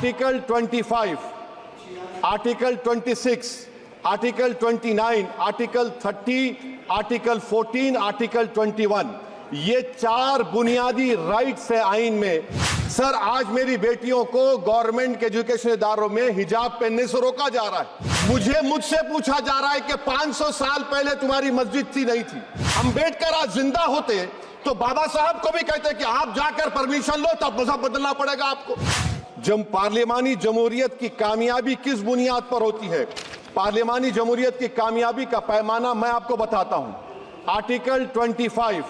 Article 25, Article 26, Article 29, Article 30, Article 14, Article 21, ये 4 बुनियादी rights है आइन में। सर, आज मेरी बेटियों को गवर्नमेंट के एजुकेशन इदारों में हिजाब पहनने से रोका जा रहा है। मुझसे पूछा जा रहा है कि 500 साल पहले तुम्हारी मस्जिद थी नहीं थी। अंबेडकर आज जिंदा होते तो बाबा साहब को भी कहते कि आप जाकर परमिशन लो, तब मजहब बदलना पड़ेगा आपको। जब पार्लियामानी जमहूरियत की कामयाबी किस बुनियाद पर होती है? पार्लियामानी जमहूरियत की कामयाबी का पैमाना मैं आपको बताता हूं। Article 25,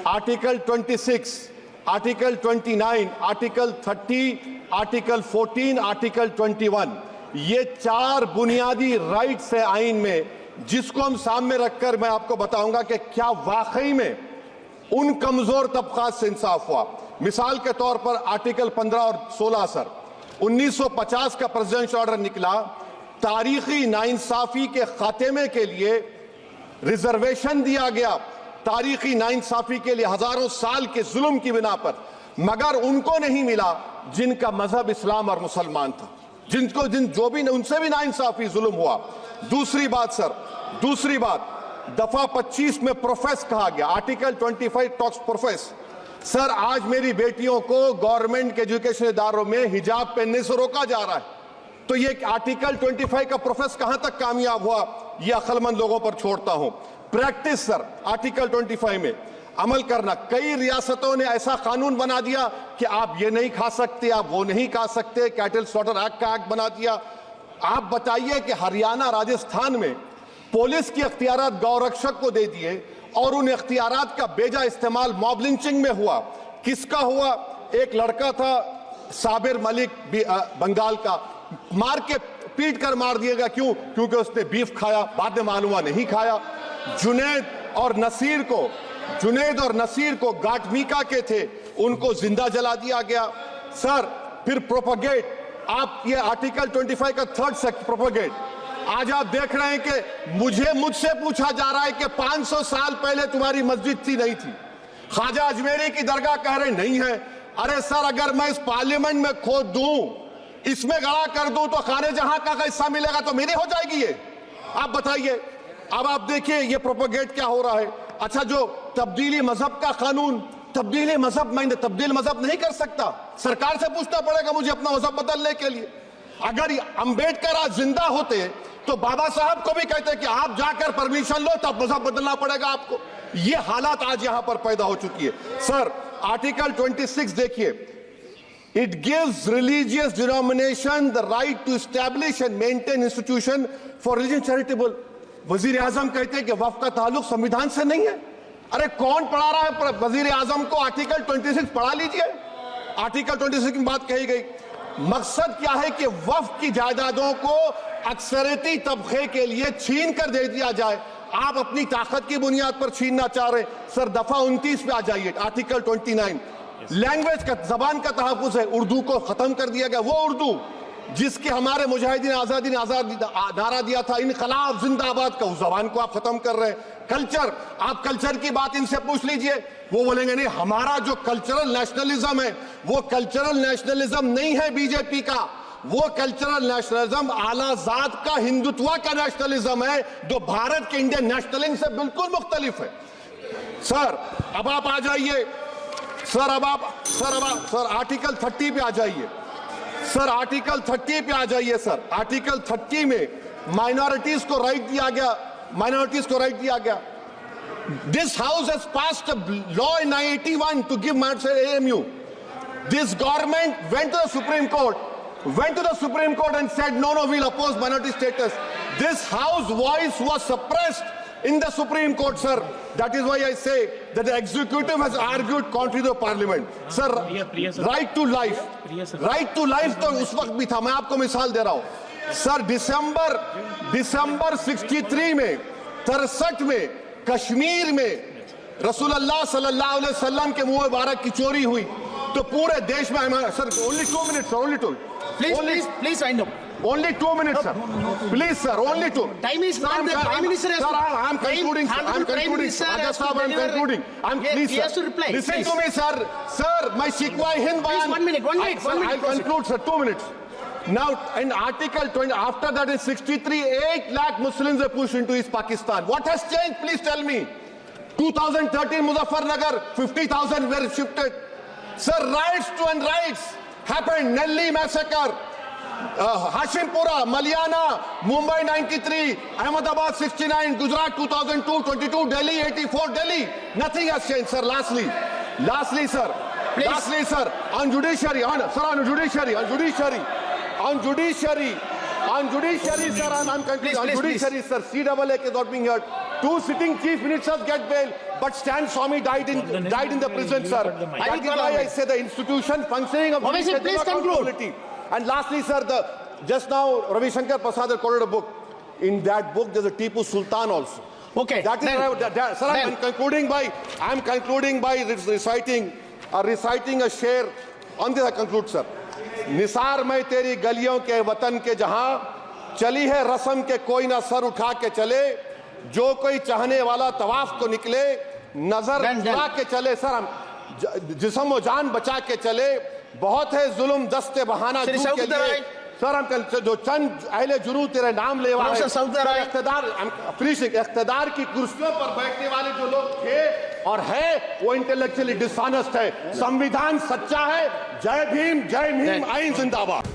article 26, article 29, article 30, article 14, article 21, ये 4 बुनियादी राइट्स है आइन में, जिसको हम सामने रखकर मैं आपको बताऊंगा कि क्या वाकई में उन कमजोर तबकात से इंसाफ हुआ। मिसाल के तौर पर आर्टिकल 15 और 16 सर, 1950 का प्रेसिडेंशियल ऑर्डर निकला, तारीखी नाइंसाफी के खात्मे के लिए रिजर्वेशन दिया गया, तारीखी नाइंसाफी के लिए हजारों साल के जुल्म की बिना पर, मगर उनको नहीं मिला जिनका मजहब इस्लाम और मुसलमान था, जो भी उनसे भी नाइंसाफी जुल्म हुआ। दूसरी बात सर, दूसरी बात, दफा 25 में प्रोफेस कहा गया, आर्टिकल 25 टॉक्स प्रोफेस। सर, आज मेरी बेटियों को गवर्नमेंट के एजुकेशन इदारों में हिजाब पहनने से रोका जा रहा है, तो ये आर्टिकल 25 का प्रोफेस कहां तक कामयाब हुआ, ये अक्लमंद लोगों पर छोड़ता हूं। प्रैक्टिस सर, आर्टिकल 25 में अमल करना। कई रियासतों ने ऐसा कानून बना दिया कि आप ये नहीं खा सकते, आप वो नहीं खा सकते, कैटल स्लॉटर एक्ट का एक्ट बना दिया। आप बताइए कि हरियाणा, राजस्थान में पुलिस की अख्तियारात गौरक्षक को दे दिए और उन अख्तियारात का बेजा इस्तेमाल मॉब लिंचिंग में हुआ। किसका हुआ? एक लड़का था साबिर मलिक बंगाल का, मार के पीट कर मार दिया गया। क्यों? क्योंकि उसने बीफ खाया, बाद में मालूम हुआ नहीं खाया। जुनैद और नसीर को गाटमीका के थे, उनको जिंदा जला दिया गया। सर, फिर प्रोपगेट, आप ये आर्टिकल 25 का 3rd सेक्शन प्रोपगेट, आज आप देख रहे हैं कि मुझसे पूछा जा रहा है कि 500 साल पहले तुम्हारी मस्जिद थी नहीं थी। ख्वाजा अजमेरी की दरगाह कह रहे नहीं है। अरे सर, अगर मैं इस पार्लियामेंट में खोद दूं, इसमें गड़ा कर दूं, तो खाने जहां का हिस्सा मिलेगा तो मेरी हो जाएगी ये। आप बताइए। अब आप देखिए ये प्रोपोगेट क्या हो रहा है। अच्छा, जो तब्दीली मजहब का कानून, तब्दीली मजहब, मैं तब्दील मजहब नहीं कर सकता, सरकार से पूछना पड़ेगा मुझे अपना मजहब बदलने के लिए। अगर अंबेडकर आज जिंदा होते तो बाबा साहब को भी कहते कि आप जाकर परमिशन लो, तब मजहब बदलना पड़ेगा आपको। ये हालात आज यहां पर पैदा हो चुकी है। सर, आर्टिकल 26 देखिए, it gives religious denomination the right to establish and maintain institution for religion charitable. वजीर आजम कहते हैं कि वक्फ का ताल्लुक संविधान से नहीं है। अरे कौन पढ़ा रहा है वजीर आजम को? आर्टिकल 26 पढ़ा लीजिए। आर्टिकल 26 की बात कही गई। मकसद क्या है कि वक्फ की जायदादों को अक्सरियती तबके के लिए छीन कर दे दिया जाए। आप अपनी ताकत की बुनियाद पर छीनना चाह रहे। सर, दफा 29 पे आ जाइए, आर्टिकल 29, लैंग्वेज का, जबान का तहफ्फुज़ है। उर्दू को खत्म कर दिया गया, वो उर्दू जिसके हमारे मुजाहिदीन आजादी ने नारा दिया था, इनकलाब जिंदाबाद का, उस जबान को आप खत्म कर रहे हैं। कल्चर, आप कल्चर की बात इनसे पूछ लीजिए, वो बोलेंगे नहीं, हमारा जो कल्चरल नेशनलिज्म है वो कल्चरल नेशनलिज्म नहीं है बीजेपी का, वो कल्चरल नेशनलिज्म आला जात का, हिंदुत्व का नेशनलिज्म है, जो भारत के इंडियन नेशनलिज्म से बिल्कुल मुख्तलिफ है। सर, अब आप आ जाइए। सर, आर्टिकल 30 पे आ जाइए। सर, आर्टिकल 30 पे आ जाइए। सर, आर्टिकल 30 में माइनॉरिटीज को राइट दिया गया। This house has passed a law in 1981 to give AMU. This government went to the Supreme Court and said, no, we'll oppose minority status. This house voice was suppressed in the Supreme Court, sir. That is why I say that the executive has argued contrary to the parliament. Sir, right to life. Right to life तो उस वक्त भी था। मैं आपको मिसाल दे रहा हूं। सर, दिसंबर 63 में, 63 में कश्मीर में रसूलुल्लाह सल्लल्लाहु अलैहि वसल्लम के मुंह मुबारक की चोरी हुई तो पूरे देश में, sir, only 2 minutes, only 2. Please wind up. Only 2 minutes, sir. Please, sir, only 2. Time is not there. Prime Minister has Sir, to- I'm concluding, sir. I'm Honorable Prime concluding. Minister has August to Saab, I'm deliver- concluding. Please, He sir. has to reply, Listen please. to me, sir. Sir, my shikwa Hind bayan. Please, 1 minute, 1 minute, Sir, 1 minute, I'll conclude, sir. 2 minutes. Now, in Article 20, after that in 63, 8 lakh Muslims are pushed into East Pakistan. What has changed? Please tell me. 2013 Muzaffarnagar, 50,000 were shifted. Sir, riots to riots happened. Nelli massacre, Hashimpura, Maliana, Mumbai 93, Ahmedabad 69, Gujarat 2002, 22, Delhi 84, Delhi. Nothing has changed, sir. Lastly, sir. Please. Lastly, sir, on judiciary, sir, on judiciary, sir, I'm concluding. Please, On please, judiciary, sir, CAA is not being heard. 2 sitting chief ministers get bail, but Stan Swamy died in the prison, sir. That is why I say the institution functioning of Obviously, judiciary please is not conclude. accountability. And lastly, sir, just now Ravi Shankar Prasad has quoted a book. In that book, there's a Tipu Sultan also. Okay. That is, sir, I'm concluding by reciting a share. On this I conclude, sir. Nisar में तेरी गलियों के वतन के जहां चली है रस्म के कोई ना सर उठा के चले, जो कोई चाहने वाला तवाफ को निकले, नजर उठा के चले। सर, हम जिस्म व जान बचा के चले, बहुत है जुल्म दस्ते बहाना श्री जू के सऊद लिए। राय। सर, हम जो चंद अहले जुनू तेरे नाम लेवा है, प्रोफेसर सऊद राय। इख्तिदार की कुर्सियों पर बैठने वाले जो लोग थे और है, वो इंटेलेक्चुअली डिसऑनेस्ट है। संविधान सच्चा है। जय भीम, आइन जिंदाबाद।